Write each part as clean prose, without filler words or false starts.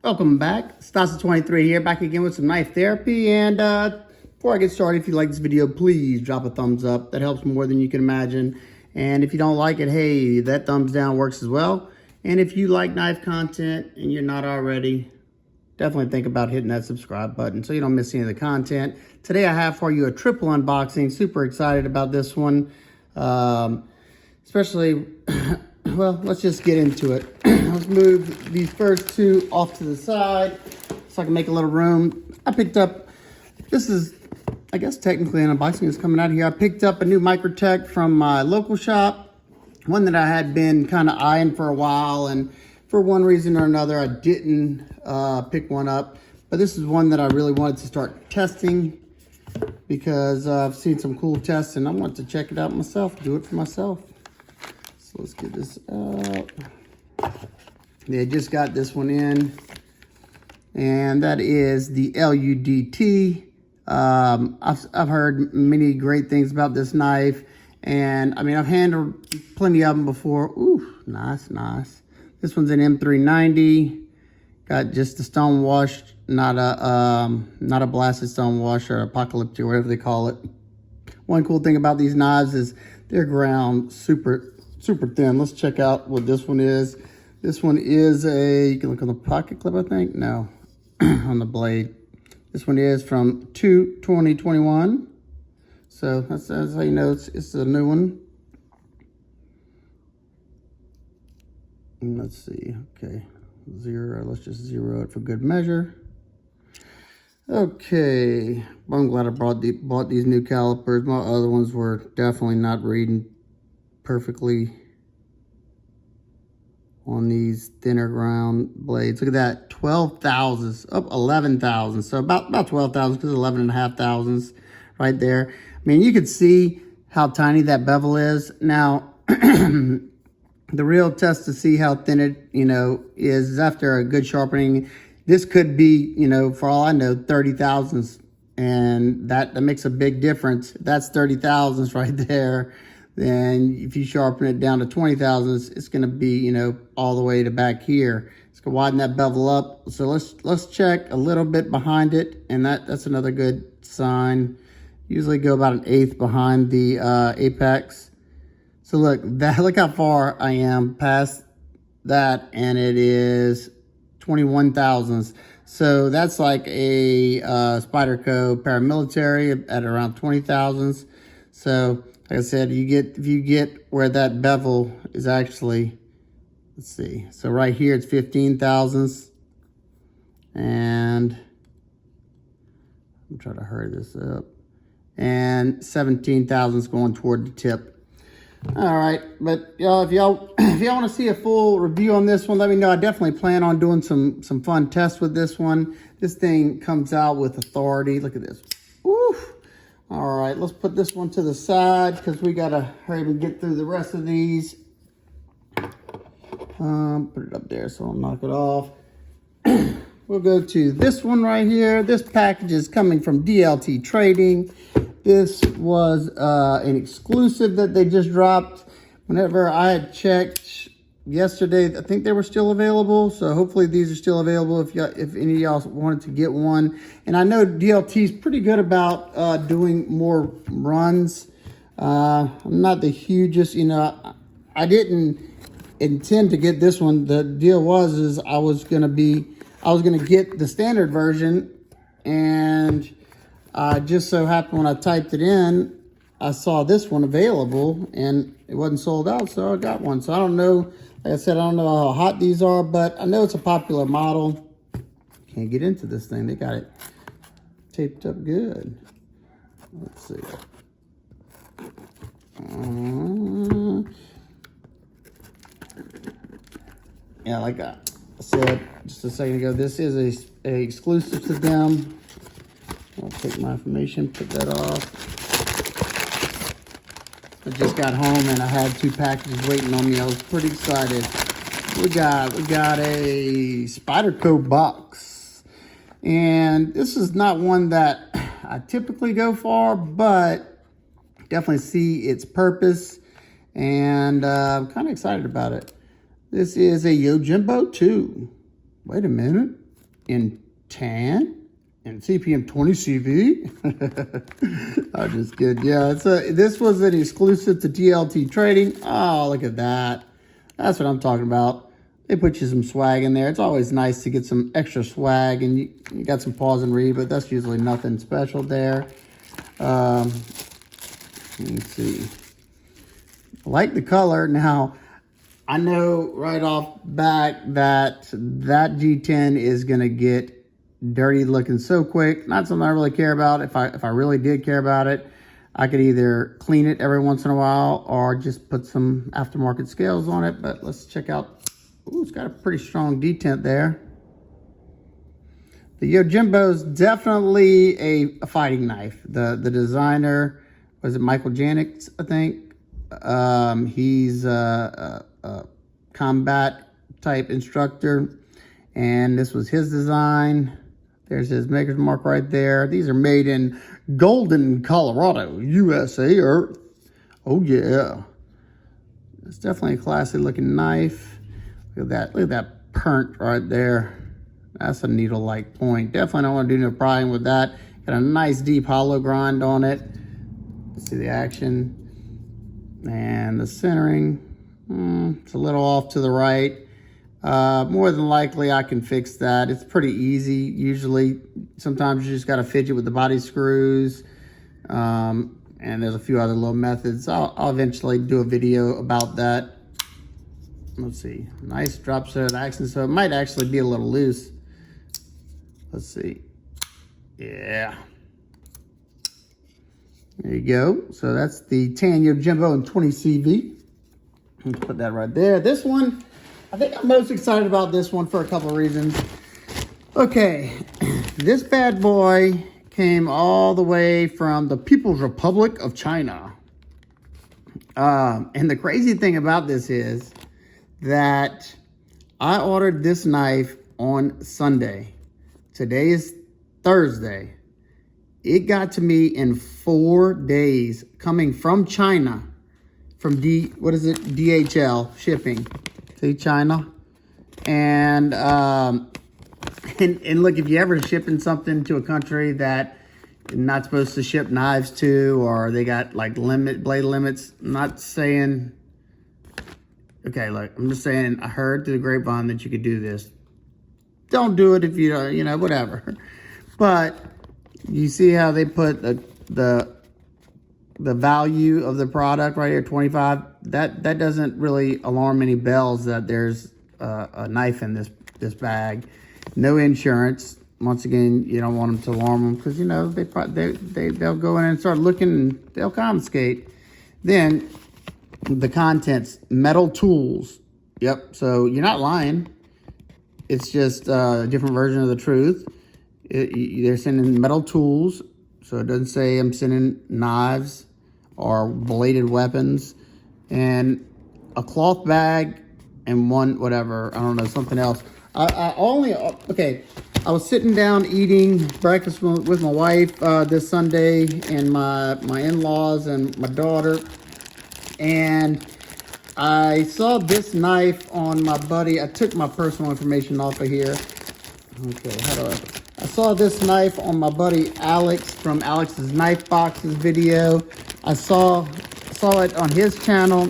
Welcome back. Stasa23 here, back again with some knife therapy. And before I get started, if you like this video, please drop a thumbs up. That helps more than you can imagine. And if you don't like it, hey, that thumbs down works as well. And if you like knife content and you're not already, definitely think about hitting that subscribe button so you don't miss any of the content. Today I have for you a triple unboxing. Super excited about this one. Especially, well, let's just get into it. Let's move these first two off to the side so I can make a little room. I picked up, this is, I guess technically an unboxing is coming out here. I picked up a new Microtech from my local shop. One that I had been kind of eyeing for a while, and for one reason or another, I didn't pick one up. But this is one that I really wanted to start testing because I've seen some cool tests and I want to check it out myself, do it for myself. So let's get this out. They just got this one in, and that is the LUDT. I've heard many great things about this knife, and I mean, I've handled plenty of them before. Ooh, nice, nice. This one's an M390. Got just a stone wash, not a blasted stone wash or apocalyptic or whatever they call it. One cool thing about these knives is they're ground super thin. Let's check out what this one is. This one is you can look on the pocket clip, I think. No, on the blade. This one is from 2021. So that's how you know it's a new one. And let's see, okay. Let's just zero it for good measure. Okay, well, I'm glad I bought these new calipers. My other ones were definitely not reading perfectly on these thinner ground blades. Look at that, 12 thousandths, up 11 thousandths. So about 12 thousandths, because 11.5 thousandths right there. I mean, you could see how tiny that bevel is. Now, the real test to see how thin it, is after a good sharpening. This could be, for all I know, 30 thousandths, and that makes a big difference. That's 30 thousandths right there. Then if you sharpen it down to 20 thousandths, it's going to be, all the way to back here. It's going to widen that bevel up. So let's check a little bit behind it, and that's another good sign. Usually go about 1/8 behind the apex. So look how far I am past that, and it is 21 thousandths. So that's like a Spyderco paramilitary at around 20 thousandths. So like I said, if you get where that bevel is actually, let's see. So right here it's 15 thousandths, and I'm trying to hurry this up, and 17 thousandths going toward the tip. All right, but y'all, if y'all want to see a full review on this one, let me know. I definitely plan on doing some fun tests with this one. This thing comes out with authority. Look at this. Oof. All right, let's put this one to the side because we gotta hurry and get through the rest of these. Put it up there so I'll knock it off. We'll go to this one right here. This package is coming from DLT Trading. This was an exclusive that they just dropped. Whenever I had checked yesterday, I think they were still available. So hopefully these are still available if any of y'all wanted to get one. And I know DLT is pretty good about doing more runs. I'm not the hugest, I didn't intend to get this one. The deal was I was gonna get the standard version, and just so happened when I typed it in, I saw this one available and it wasn't sold out, so I got one. So I don't know, like I said, I don't know how hot these are, but I know it's a popular model. Can't get into this thing. They got it taped up good. Let's see. Yeah, like I said just a second ago, this is a exclusive to them. I'll take my information, put that off. I just got home and I had 2 packages waiting on me. I was pretty excited. We got a Spyderco Box. And this is not one that I typically go for, but definitely see its purpose. And I'm kind of excited about it. This is a Yojimbo 2. Wait a minute. in tan and CPM 20 CV. I'm just kidding. Yeah, this was an exclusive to DLT Trading. Oh, look at that. That's what I'm talking about. They put you some swag in there. It's always nice to get some extra swag, and you got some pause and read, but that's usually nothing special there. Let me see. I like the color. Now, I know right off back that G10 is going to get dirty looking so quick. Not something I really care about. If I really did care about it, I could either clean it every once in a while or just put some aftermarket scales on it. But let's check out. Ooh, it's got a pretty strong detent there. The Yojimbo is definitely a fighting knife. The designer, was it Michael Janik, I think? He's a combat type instructor, and this was his design. There's his maker's mark right there. These are made in Golden, Colorado, USA. Oh yeah, it's definitely a classy looking knife. Look at that pernt right there. That's a needle-like point. Definitely don't want to do no prying with that. Got a nice deep hollow grind on it. Let's see the action. And the centering. It's a little off to the right. More than likely I can fix that. It's pretty easy usually. Sometimes you just got to fidget with the body screws. And there's a few other little methods. I'll eventually do a video about that. Let's see. Nice drop set of action. So it might actually be a little loose. Let's see. Yeah. There you go. So that's the tan Yojimbo and 20 CV. Let's put that right there. This one, I think I'm most excited about this one for a couple of reasons. Okay. This bad boy came all the way from the People's Republic of China. And the crazy thing about this is that I ordered this knife on Sunday. Today is Thursday. It got to me in 4 days coming from China, from DHL shipping. See, China. And look, if you ever shipping something to a country that you're not supposed to ship knives to, or they got like blade limits, I'm not saying. Okay, look, I'm just saying, I heard through the grapevine that you could do this. Don't do it if you don't, you know, whatever. But you see how they put the value of the product right here, 25. That doesn't really alarm any bells that there's a knife in this bag. No insurance. Once again, you don't want them to alarm them because, you know, they'll go in and start looking and they'll confiscate. Then the contents, metal tools. Yep, so you're not lying. It's just a different version of the truth. They're sending metal tools, so it doesn't say I'm sending knives or bladed weapons. And a cloth bag and one, whatever, I don't know, something else. I was sitting down eating breakfast with my wife this Sunday, and my in-laws and my daughter. And I saw this knife on my buddy. I took my personal information off of here. Okay, I saw this knife on my buddy Alex from Alex's Knife Boxes video. I saw it on his channel.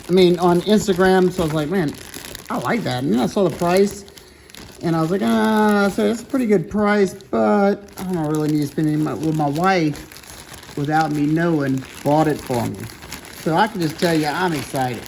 I mean, on Instagram. So I was like, man, I like that. And then I saw the price, and I was like, so that's a pretty good price, but I don't really need to spend any money with my wife. Without me knowing, bought it for me. So I can just tell you, I'm excited.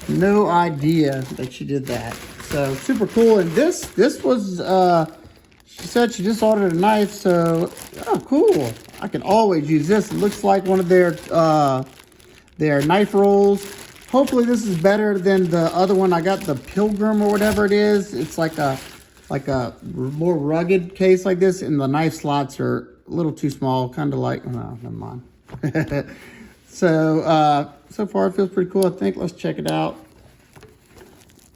No idea that she did that. So super cool. And this was, she said she just ordered a knife. So, oh, cool. I can always use this. It looks like one of their knife rolls. Hopefully this is better than the other one. I got the Pilgrim or whatever it is. It's like a more rugged case like this, and the knife slots are a little too small, kind of like, no, never mind. So far it feels pretty cool, I think. Let's check it out.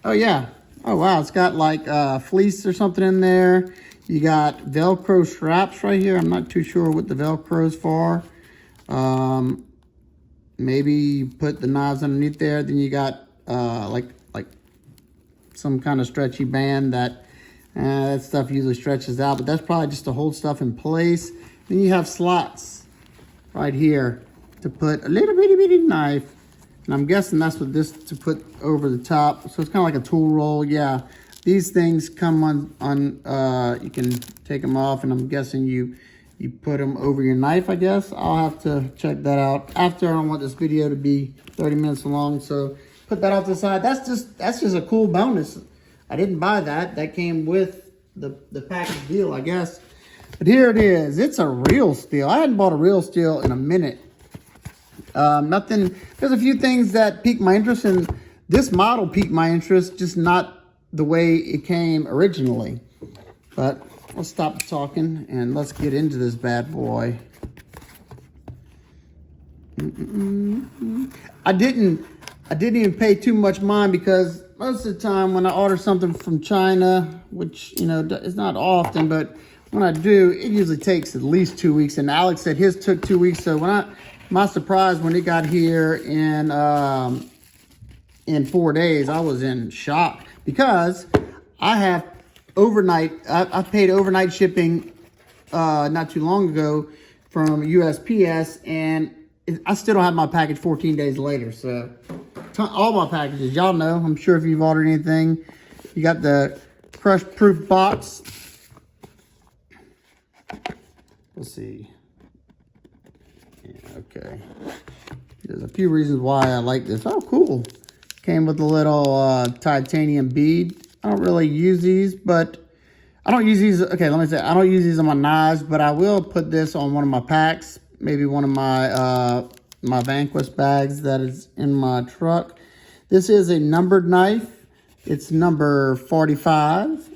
Oh, yeah. Oh, wow. It's got like fleece or something in there. You got Velcro straps right here. I'm not too sure what the Velcro's for. Maybe you put the knives underneath there. Then you got like some kind of stretchy band that That stuff usually stretches out, but that's probably just to hold stuff in place. Then you have slots right here to put a little bitty knife. And I'm guessing that's what this to put over the top. So it's kind of like a tool roll. Yeah, these things come on you can take them off, and I'm guessing you put them over your knife, I guess. I'll have to check that out after. I don't want this video to be 30 minutes long, so put that off to the side. That's just a cool bonus. I didn't buy that. That came with the package deal, I guess. But here it is. It's a real steel. I hadn't bought a real steel in a minute. Nothing. There's a few things that piqued my interest, and this model piqued my interest, just not the way it came originally. But let's stop talking and let's get into this bad boy. I didn't even pay too much mind, because most of the time when I order something from China, which, you know, it's not often, but when I do, it usually takes at least 2 weeks. And Alex said his took 2 weeks. So my surprise when it got here in 4 days, I was in shock, because I have overnight. I paid overnight shipping not too long ago from USPS, and I still don't have my package 14 days later. So all my packages, y'all know, I'm sure if you've ordered anything, you got the crush proof box. Let's see. Yeah, okay. There's a few reasons why I like this. Oh, cool. Came with a little titanium bead. I don't really use these, but I don't use these. Okay, let me say, I don't use these on my knives, but I will put this on one of my packs. Maybe one of my my Vanquish bags that is in my truck. This is a numbered knife. It's number 45,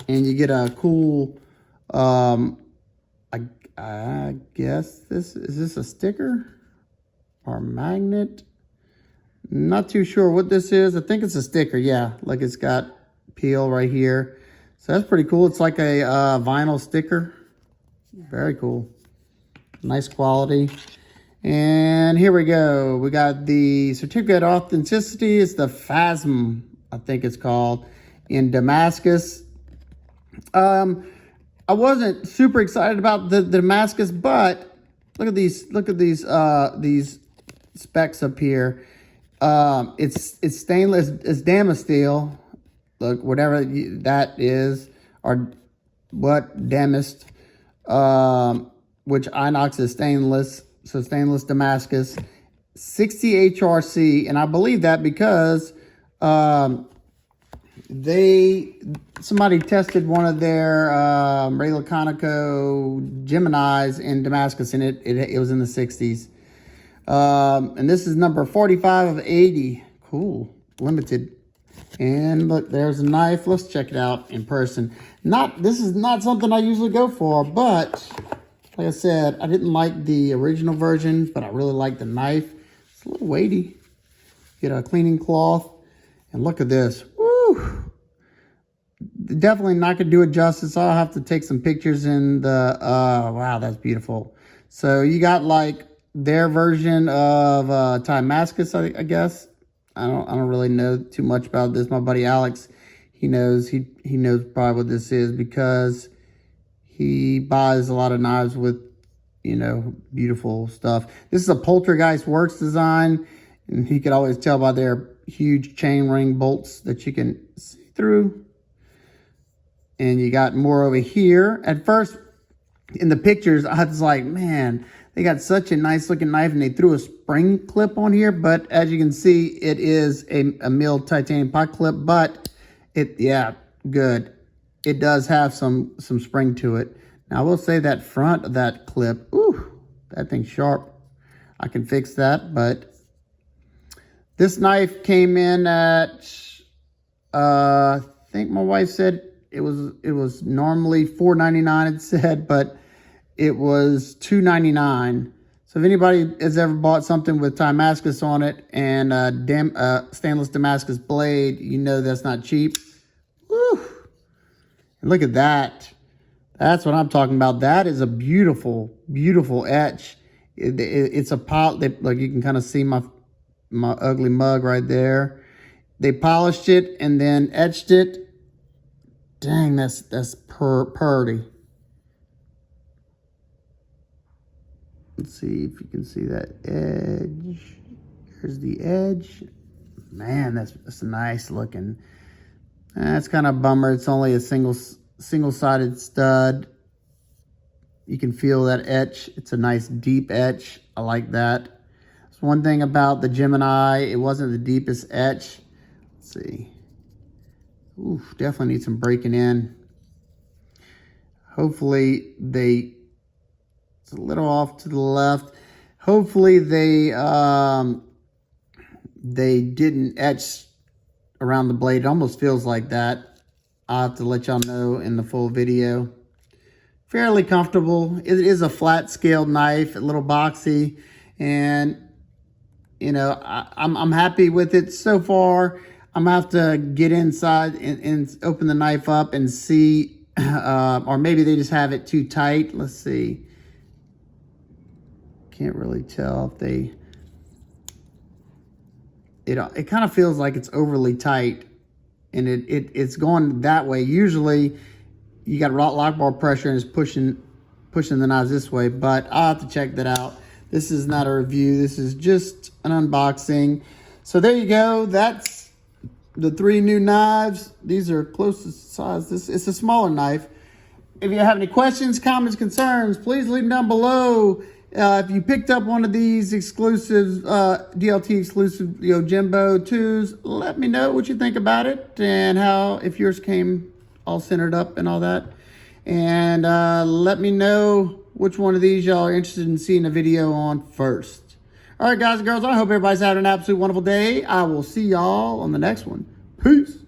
and you get a cool. I guess is this a sticker or a magnet? Not too sure what this is. I think it's a sticker. Yeah, like it's got peel right here. So that's pretty cool. It's like a vinyl sticker. Very cool. Nice quality. And here we go. We got the certificate of authenticity. It's the Phasm, I think it's called, in Damascus. I wasn't super excited about the Damascus, but look at these specs up here. It's stainless, it's Damascus steel. Look, whatever that is, or what Damascus, which inox is stainless, so stainless Damascus, 60 HRC, and I believe that because somebody tested one of their Ray Laconico Geminis in Damascus, and it was in the 60s. And this is number 45 of 80. Cool, limited. And look, there's a knife. Let's check it out in person. This is not something I usually go for, but like I said, I didn't like the original version, but I really like the knife. It's a little weighty. Get a cleaning cloth, and look at this. Woo! Definitely not gonna do it justice. I'll have to take some pictures in the. Wow, that's beautiful. So you got like their version of Damascus, I guess. I don't really know too much about this. My buddy Alex, he knows. He knows probably what this is, because he buys a lot of knives with, you know, beautiful stuff. This is a Poltergeist Works design, and he could always tell by their huge chain ring bolts that you can see through. And you got more over here. At first, in the pictures, I was like, man, they got such a nice looking knife, and they threw a spring clip on here. But as you can see, it is a milled titanium pot clip, but yeah, good. It does have some spring to it. Now, I will say that front of that clip, ooh, that thing's sharp. I can fix that, but this knife came in at, I think my wife said it was normally $4.99, it said, but it was $2.99. So if anybody has ever bought something with Damascus on it and stainless Damascus blade, you know that's not cheap. Woo! And look at that. That's what I'm talking about. That is a beautiful, beautiful etch. It's a pot. Like you can kind of see my ugly mug right there. They polished it and then etched it. Dang, that's purty. Let's see if you can see that edge. Here's the edge. Man, that's nice looking. That's kind of a bummer. It's only a single-sided stud. You can feel that etch. It's a nice deep etch. I like that. That's one thing about the Gemini. It wasn't the deepest etch. Let's see. Ooh, definitely need some breaking in. Hopefully it's a little off to the left. Hopefully they didn't etch around the blade. It almost feels like that. I'll have to let y'all know in the full video. Fairly comfortable. It is a flat scaled knife, a little boxy, and you know, I'm happy with it so far. I'm gonna have to get inside and open the knife up and see, or maybe they just have it too tight. Let's see. Can't really tell if they. It kind of feels like it's overly tight, and it's going that way. Usually, you got lock bar pressure and it's pushing the knives this way, but I'll have to check that out. This is not a review. This is just an unboxing. So there you go. That's the 3 new knives. These are close to size. It's a smaller knife. If you have any questions, comments, concerns, please leave them down below. If you picked up one of these exclusive, DLT exclusive, Jimbo 2s, let me know what you think about it and if yours came all centered up and all that. And let me know which one of these y'all are interested in seeing a video on first. All right, guys and girls, I hope everybody's having an absolute wonderful day. I will see y'all on the next one. Peace.